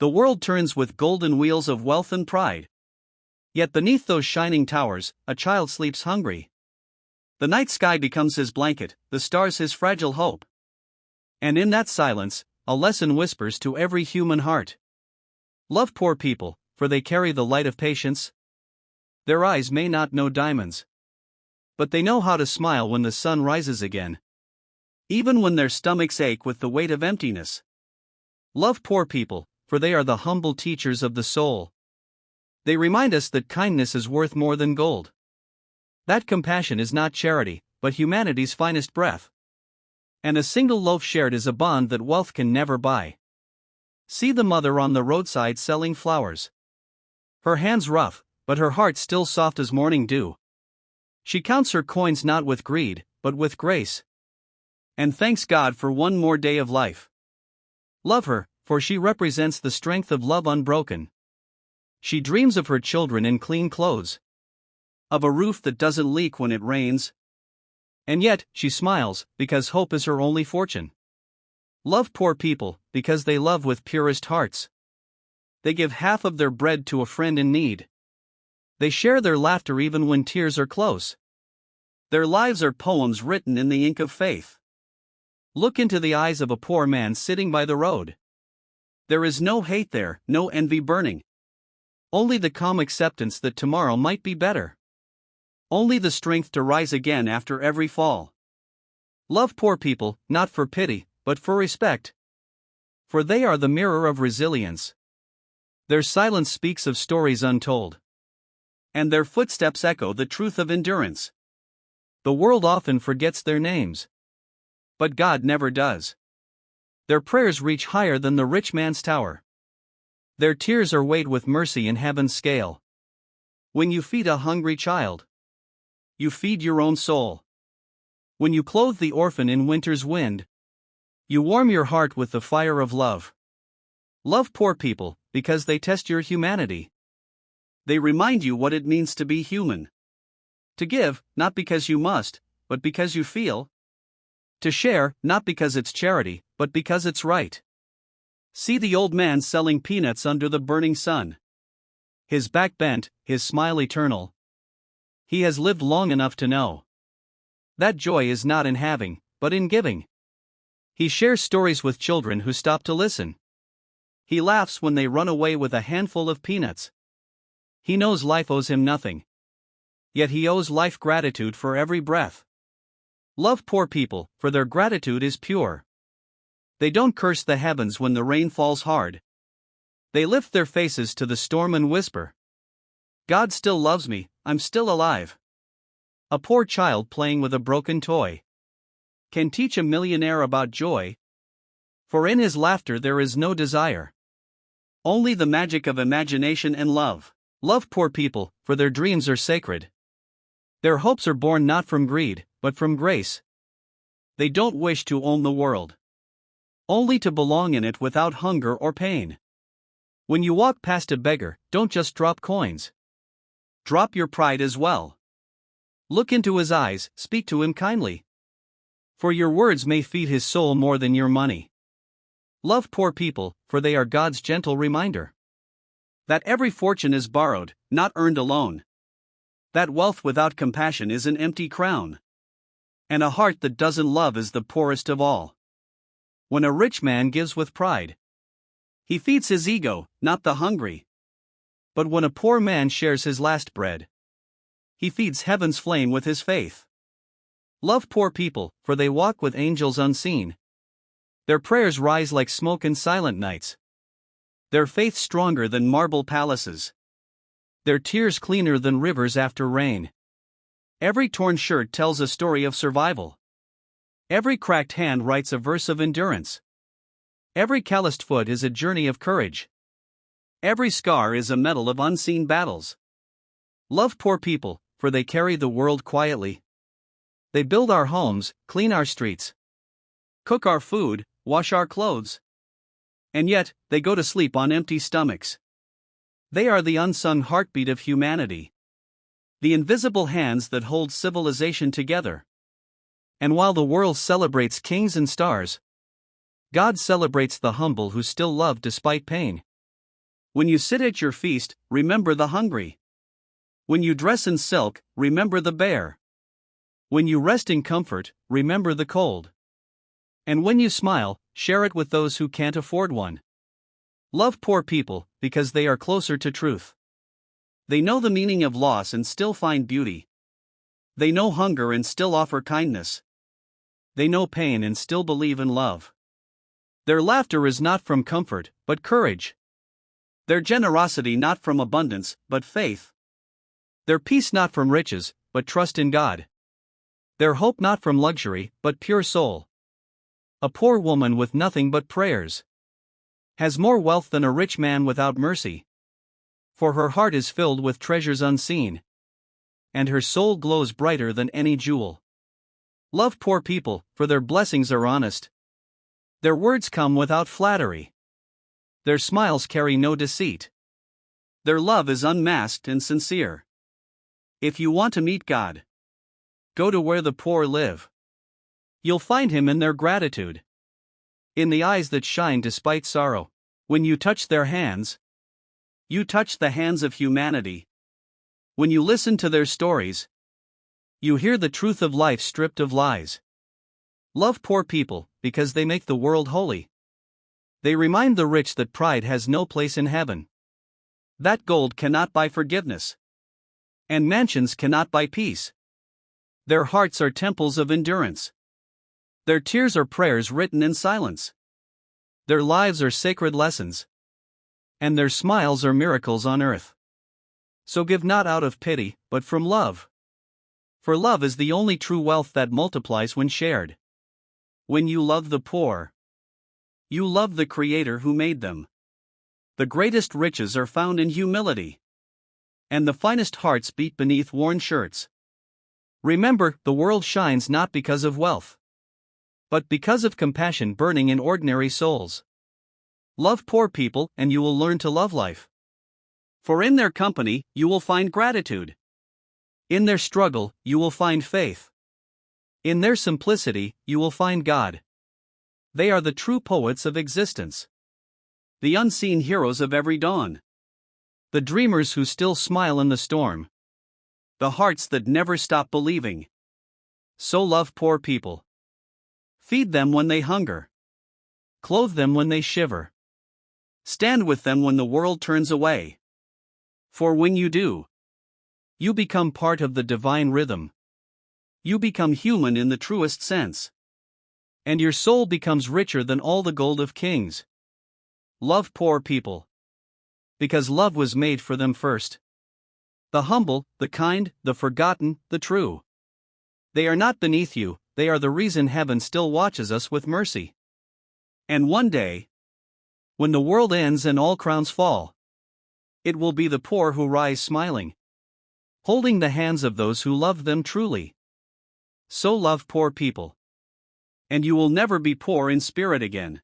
The world turns with golden wheels of wealth and pride. Yet beneath those shining towers, a child sleeps hungry. The night sky becomes his blanket, the stars his fragile hope. And in that silence, a lesson whispers to every human heart. Love poor people, for they carry the light of patience. Their eyes may not know diamonds, but they know how to smile when the sun rises again, even when their stomachs ache with the weight of emptiness. Love poor people, for they are the humble teachers of the soul. They remind us that kindness is worth more than gold. That compassion is not charity, but humanity's finest breath. And a single loaf shared is a bond that wealth can never buy. See the mother on the roadside selling flowers. Her hands rough, but her heart still soft as morning dew. She counts her coins not with greed, but with grace, and thanks God for one more day of life. Love her, for she represents the strength of love unbroken. She dreams of her children in clean clothes, of a roof that doesn't leak when it rains. And yet, she smiles, because hope is her only fortune. Love poor people, because they love with purest hearts. They give half of their bread to a friend in need. They share their laughter even when tears are close. Their lives are poems written in the ink of faith. Look into the eyes of a poor man sitting by the road. There is no hate there, no envy burning. Only the calm acceptance that tomorrow might be better. Only the strength to rise again after every fall. Love poor people, not for pity, but for respect. For they are the mirror of resilience. Their silence speaks of stories untold, and their footsteps echo the truth of endurance. The world often forgets their names, but God never does. Their prayers reach higher than the rich man's tower. Their tears are weighed with mercy in heaven's scale. When you feed a hungry child, you feed your own soul. When you clothe the orphan in winter's wind, you warm your heart with the fire of love. Love poor people, because they test your humanity. They remind you what it means to be human. To give, not because you must, but because you feel. To share, not because it's charity, but because it's right. See the old man selling peanuts under the burning sun. His back bent, his smile eternal. He has lived long enough to know that joy is not in having, but in giving. He shares stories with children who stop to listen. He laughs when they run away with a handful of peanuts. He knows life owes him nothing, yet he owes life gratitude for every breath. Love poor people, for their gratitude is pure. They don't curse the heavens when the rain falls hard. They lift their faces to the storm and whisper, God still loves me, I'm still alive. A poor child playing with a broken toy can teach a millionaire about joy, for in his laughter there is no desire, only the magic of imagination and love. Love poor people, for their dreams are sacred. Their hopes are born not from greed, but from grace. They don't wish to own the world, only to belong in it without hunger or pain. When you walk past a beggar, don't just drop coins. Drop your pride as well. Look into his eyes, speak to him kindly, for your words may feed his soul more than your money. Love poor people, for they are God's gentle reminder that every fortune is borrowed, not earned alone. That wealth without compassion is an empty crown, and a heart that doesn't love is the poorest of all. When a rich man gives with pride, he feeds his ego, not the hungry. But when a poor man shares his last bread, he feeds heaven's flame with his faith. Love poor people, for they walk with angels unseen. Their prayers rise like smoke in silent nights. Their faith stronger than marble palaces. Their tears cleaner than rivers after rain. Every torn shirt tells a story of survival. Every cracked hand writes a verse of endurance. Every calloused foot is a journey of courage. Every scar is a medal of unseen battles. Love poor people, for they carry the world quietly. They build our homes, clean our streets, cook our food, wash our clothes. And yet, they go to sleep on empty stomachs. They are the unsung heartbeat of humanity, the invisible hands that hold civilization together. And while the world celebrates kings and stars, God celebrates the humble who still love despite pain. When you sit at your feast, remember the hungry. When you dress in silk, remember the bare. When you rest in comfort, remember the cold. And when you smile, share it with those who can't afford one. Love poor people, because they are closer to truth. They know the meaning of loss and still find beauty. They know hunger and still offer kindness. They know pain and still believe in love. Their laughter is not from comfort, but courage. Their generosity not from abundance, but faith. Their peace not from riches, but trust in God. Their hope not from luxury, but pure soul. A poor woman with nothing but prayers has more wealth than a rich man without mercy. For her heart is filled with treasures unseen, and her soul glows brighter than any jewel. Love poor people, for their blessings are honest. Their words come without flattery. Their smiles carry no deceit. Their love is unmasked and sincere. If you want to meet God, go to where the poor live. You'll find Him in their gratitude, in the eyes that shine despite sorrow. When you touch their hands, you touch the hands of humanity. When you listen to their stories, you hear the truth of life stripped of lies. Love poor people, because they make the world holy. They remind the rich that pride has no place in heaven. That gold cannot buy forgiveness, and mansions cannot buy peace. Their hearts are temples of endurance. Their tears are prayers written in silence. Their lives are sacred lessons, and their smiles are miracles on earth. So give not out of pity, but from love. For love is the only true wealth that multiplies when shared. When you love the poor, you love the Creator who made them. The greatest riches are found in humility, and the finest hearts beat beneath worn shirts. Remember, the world shines not because of wealth, but because of compassion burning in ordinary souls. Love poor people, and you will learn to love life. For in their company, you will find gratitude. In their struggle, you will find faith. In their simplicity, you will find God. They are the true poets of existence, the unseen heroes of every dawn, the dreamers who still smile in the storm, the hearts that never stop believing. So love poor people. Feed them when they hunger. Clothe them when they shiver. Stand with them when the world turns away. For when you do, you become part of the divine rhythm. You become human in the truest sense. And your soul becomes richer than all the gold of kings. Love poor people, because love was made for them first. The humble, the kind, the forgotten, the true. They are not beneath you, they are the reason heaven still watches us with mercy. And one day, when the world ends and all crowns fall, it will be the poor who rise smiling, holding the hands of those who love them truly. So love poor people, and you will never be poor in spirit again.